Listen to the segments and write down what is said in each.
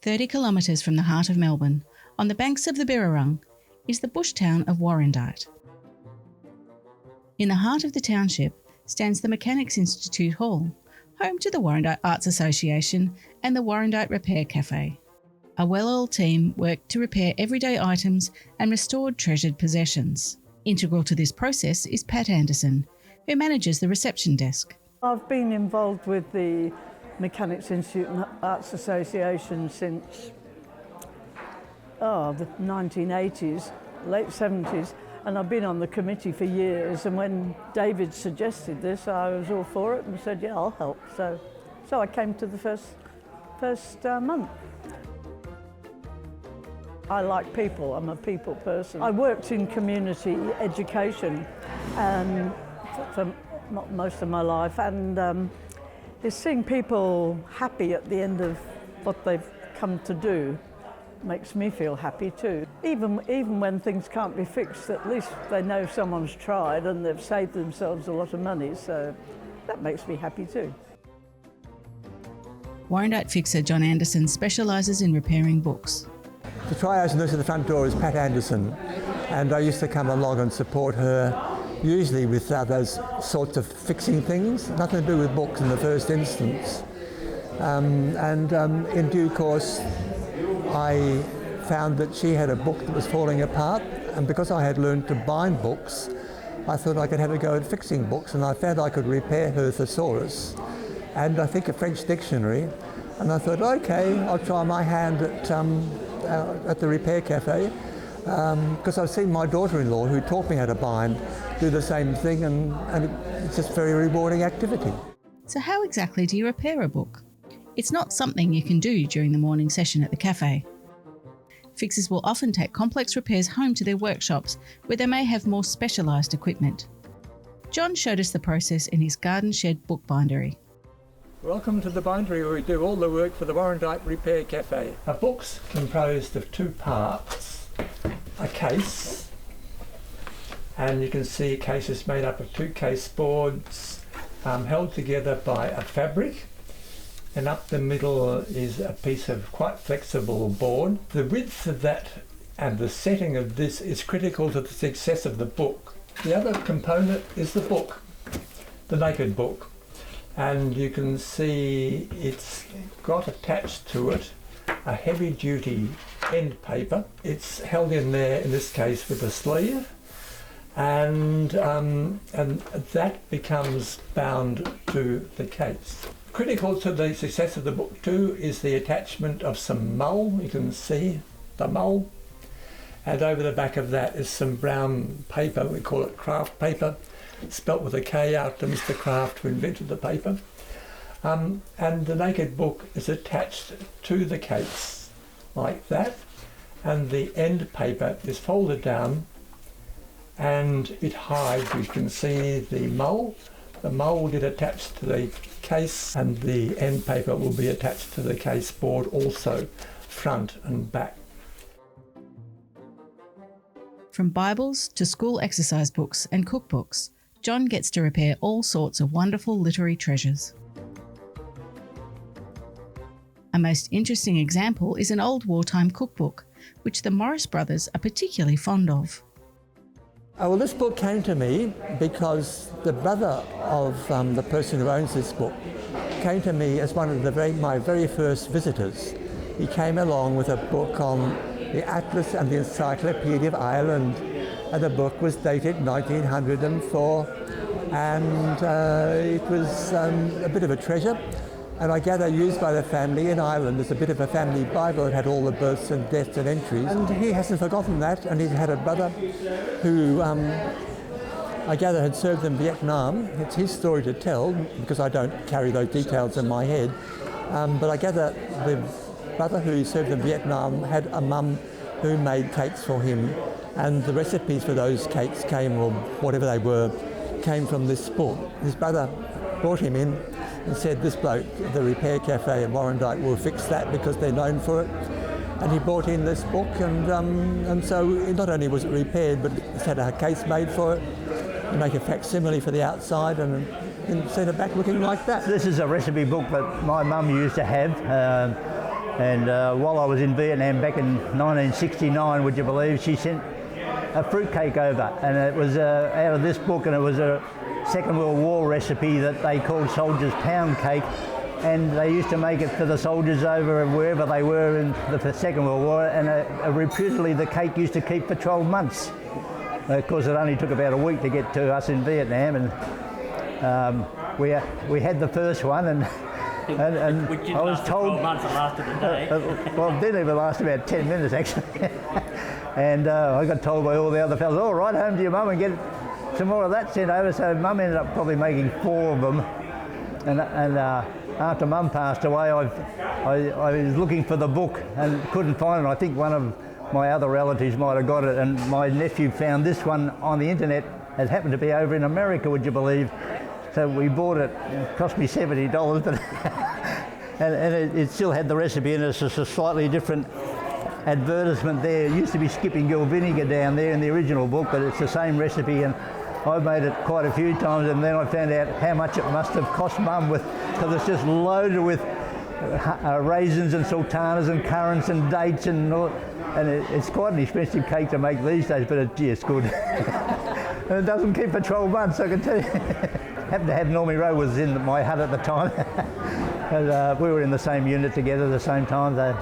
30 kilometres from the heart of Melbourne, on the banks of the Birrarung, is the bush town of Warrandyte. In the heart of the township stands the Mechanics Institute Hall, home to the Warrandyte Arts Association and the Warrandyte Repair Cafe. A well-oiled team worked to repair everyday items and restored treasured possessions. Integral to this process is Pat Anderson, who manages the reception desk. I've been involved with the Mechanics Institute and Arts Association since the 1980s, late 70s, and I've been on the committee for years. And when David suggested this, I was all for it and said, yeah, I'll help. So I came to the first month. I like people, I'm a people person. I worked in community education for most of my life, and is seeing people happy at the end of what they've come to do makes me feel happy too. Even when things can't be fixed, at least they know someone's tried and they've saved themselves a lot of money, so that makes me happy too. Warrandyte fixer John Anderson specialises in repairing books. The triage nurse at the front door is Pat Anderson, and I used to come along and support her, usually with those sorts of fixing things, nothing to do with books in the first instance. In due course, I found that she had a book that was falling apart, and because I had learned to bind books, I thought I could have a go at fixing books, and I found I could repair her thesaurus and I think a French dictionary, and I thought, okay, I'll try my hand at the Repair Cafe, because I've seen my daughter-in-law, who taught me how to bind, do the same thing, and it's just a very rewarding activity. So how exactly do you repair a book? It's not something you can do during the morning session at the cafe. Fixers will often take complex repairs home to their workshops, where they may have more specialised equipment. John showed us the process in his garden shed bookbindery. Welcome to the bindery, where we do all the work for the Warrandyte Repair Cafe. A book's composed of two parts, a case, and you can see a case is made up of two case boards held together by a fabric, and up the middle is a piece of quite flexible board. The width of that and the setting of this is critical to the success of the book. The other component is the book, the naked book. And you can see it's got attached to it a heavy duty end paper. It's held in there, in this case, with a sleeve, and that becomes bound to the case. Critical to the success of the book too is the attachment of some mull. You can see the mull, and over the back of that is some brown paper. We call it craft paper, spelt with a K after Mr. Kraft, who invented the paper. And the naked book is attached to the case like that, and the end paper is folded down and it hides. You can see the mull. The mull will get attached to the case, and the end paper will be attached to the case board also, front and back. From Bibles to school exercise books and cookbooks, John gets to repair all sorts of wonderful literary treasures. A most interesting example is an old wartime cookbook, which the Morris brothers are particularly fond of. Well, this book came to me because the brother of the person who owns this book came to me as one of my very first visitors. He came along with a book on the Atlas and the Encyclopedia of Ireland, and the book was dated 1904, and it was a bit of a treasure, and I gather used by the family in Ireland as a bit of a family Bible. It had all the births and deaths and entries, and he hasn't forgotten that, and he's had a brother who I gather had served in Vietnam. It's his story to tell, because I don't carry those details in my head, but I gather the brother who served in Vietnam had a mum who made cakes for him, and the recipes for those cakes came, or whatever they were, came from this book. His brother brought him in and said, this bloke, the Repair Cafe in Warrandyte, will fix that because they're known for it. And he brought in this book, and so not only was it repaired, but it's had a case made for it, and make a facsimile for the outside, and send it back looking like that. This is a recipe book that my mum used to have. And while I was in Vietnam back in 1969, would you believe, she sent a fruitcake over, and it was out of this book, and it was a Second World War recipe that they called Soldier's Pound Cake, and they used to make it for the soldiers over wherever they were in the Second World War, and reputedly the cake used to keep for 12 months. Of course, it only took about a week to get to us in Vietnam, and we had the first one, and I was told 12 months, it lasted a day. well, it didn't even last about 10 minutes actually. And I got told by all the other fellas, "Oh, right home to your mum and get some more of that sent over." So Mum ended up probably making 4 of them, and after Mum passed away, I was looking for the book and couldn't find it. I think one of my other relatives might have got it, and my nephew found this one on the internet. It happened to be over in America, would you believe? So we bought it. It cost me $70, but and it still had the recipe in it. It's just a slightly different advertisement there. It used to be skipping gill vinegar down there in the original book, but it's the same recipe, and I've made it quite a few times, and then I found out how much it must have cost Mum, because it's just loaded with raisins and sultanas and currants and dates and all, and it's quite an expensive cake to make these days, but it's good. And it doesn't keep for 12 months, I can tell you. Happened to have Normie Rowe was in my hut at the time. And, we were in the same unit together at the same time. So,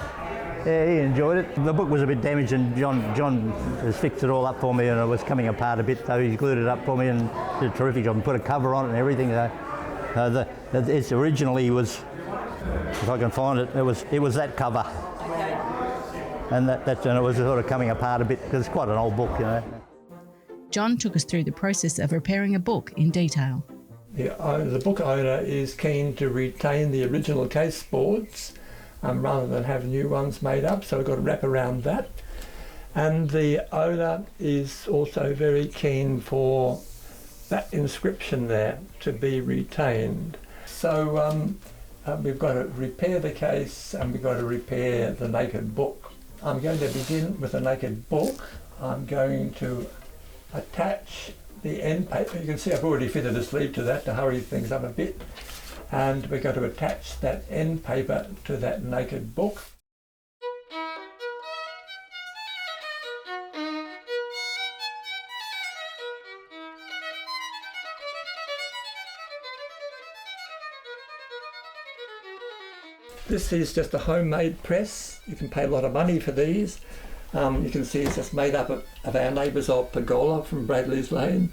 yeah, he enjoyed it. The book was a bit damaged, and John has fixed it all up for me, and it was coming apart a bit, so he's glued it up for me and did a terrific job and put a cover on it and everything. It originally was, if I can find it, it was that cover. And and it was sort of coming apart a bit because it's quite an old book, you know. John took us through the process of repairing a book in detail. The book owner is keen to retain the original case boards rather than have new ones made up, so we've got to wrap around that. And the owner is also very keen for that inscription there to be retained. So we've got to repair the case, and we've got to repair the naked book. I'm going to begin with the naked book. I'm going to attach the end paper. You can see I've already fitted a sleeve to that to hurry things up a bit. And we're going to attach that end paper to that naked book. This is just a homemade press. You can pay a lot of money for these. You can see it's just made up of our neighbour's old pergola from Bradley's Lane,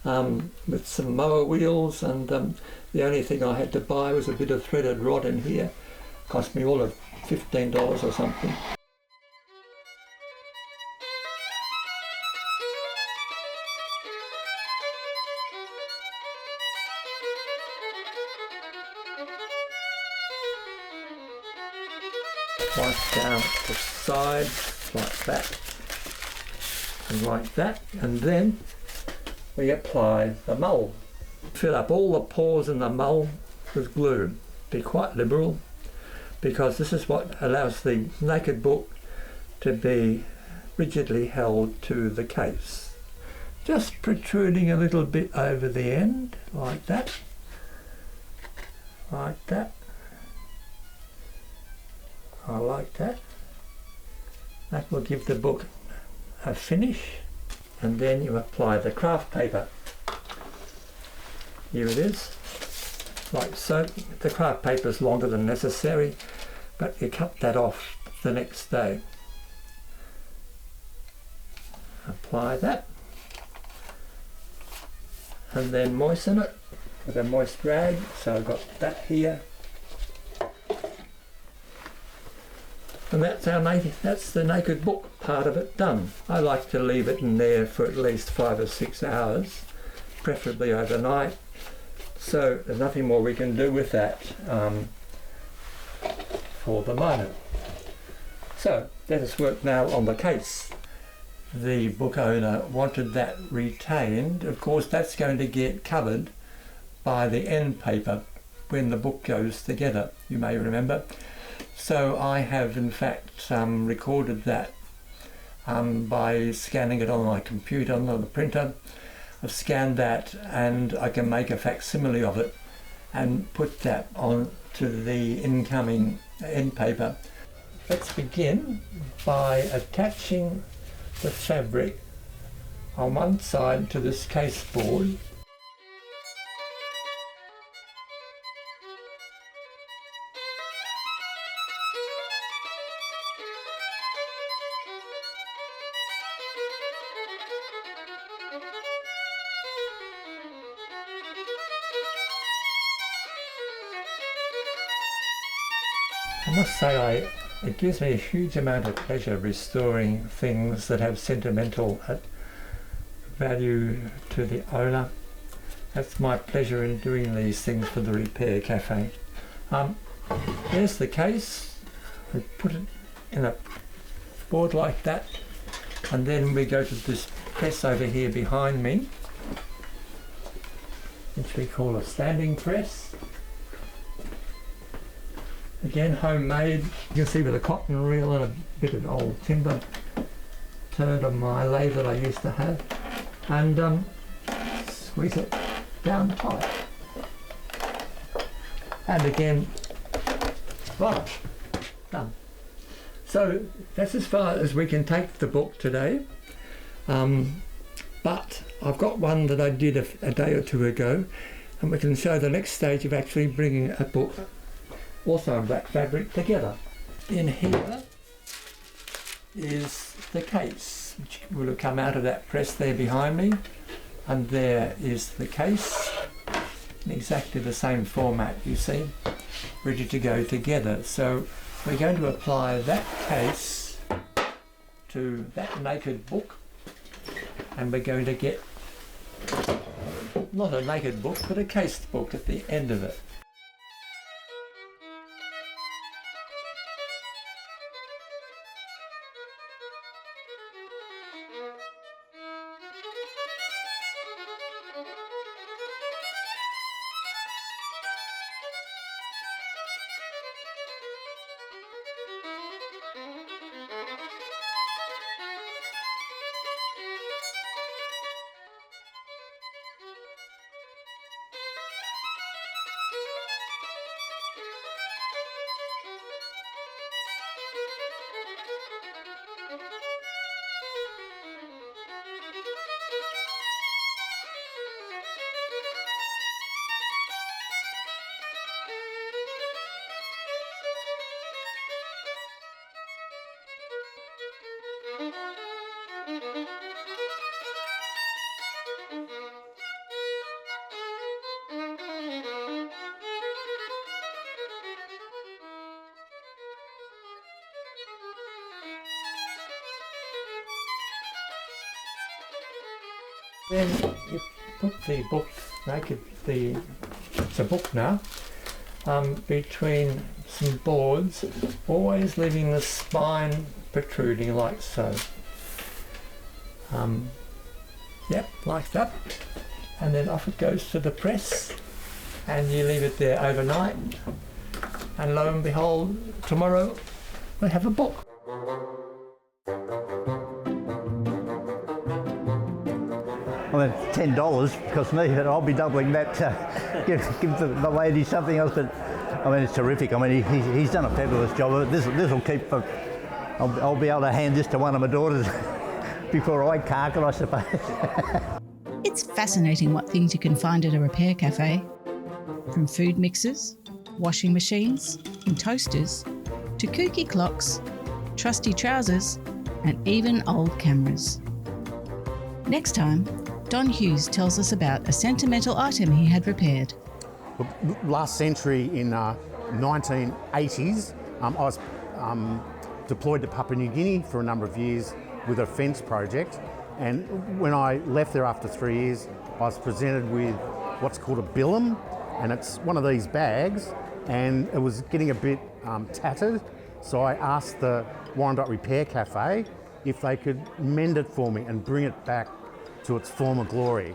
with some mower wheels, and the only thing I had to buy was a bit of threaded rod in here. Cost me all of $15 or something. Right down the sides, like that, and like that, and then we apply the mould. Fill up all the pores in the mould with glue. Be quite liberal, because this is what allows the naked book to be rigidly held to the case. Just protruding a little bit over the end, like that, like that. I like that. That will give the book a finish, and then you apply the craft paper. Here it is, like so. The craft paper is longer than necessary, but you cut that off the next day. Apply that, and then moisten it with a moist rag. So I've got that here. And that's the naked book part of it done. I like to leave it in there for at least 5 or 6 hours, preferably overnight. So there's nothing more we can do with that for the moment. So let us work now on the case. The book owner wanted that retained. Of course, that's going to get covered by the end paper when the book goes together, you may remember. So I have in fact recorded that by scanning it on my computer, on the printer. I've scanned that, and I can make a facsimile of it and put that on to the incoming end paper. let's begin by attaching the fabric on one side to this case board. I must say it gives me a huge amount of pleasure restoring things that have sentimental value to the owner. That's my pleasure in doing these things for the Repair Cafe. There's the case. We put it in a board like that, and then we go to this press over here behind me, which we call a standing press. Again, homemade. You can see with a cotton reel and a bit of old timber turned on my lathe that I used to have, and squeeze it down tight. And again, right, done. So that's as far as we can take the book today. But I've got one that I did a day or two ago, and we can show the next stage of actually bringing a book, also in black fabric, together. In here is the case, which will have come out of that press there behind me, and there is the case in exactly the same format, you see, ready to go together. So we're going to apply that case to that naked book, and we're going to get not a naked book but a cased book at the end of it. Then you put the book, it's a book now, between some boards, always leaving the spine protruding like so. Yep, like that. And then off it goes to the press, and you leave it there overnight, and lo and behold, tomorrow we have a book. Well, then $10 cost me, but I'll be doubling that to give the lady something else. But I mean, it's terrific. I mean, he's done a fabulous job of it. This will keep. I'll be able to hand this to one of my daughters before I cark it, I suppose. It's fascinating what things you can find at a repair cafe. From food mixers, washing machines and toasters, to kooky clocks, trusty trousers, and even old cameras. Next time, Don Hughes tells us about a sentimental item he had repaired. Last century in 1980s, I was deployed to Papua New Guinea for a number of years with a fence project, and when I left there after 3 years, I was presented with what's called a billum, and it's one of these bags, and it was getting a bit tattered, so I asked the Warrandyte Repair Cafe if they could mend it for me and bring it back to its former glory.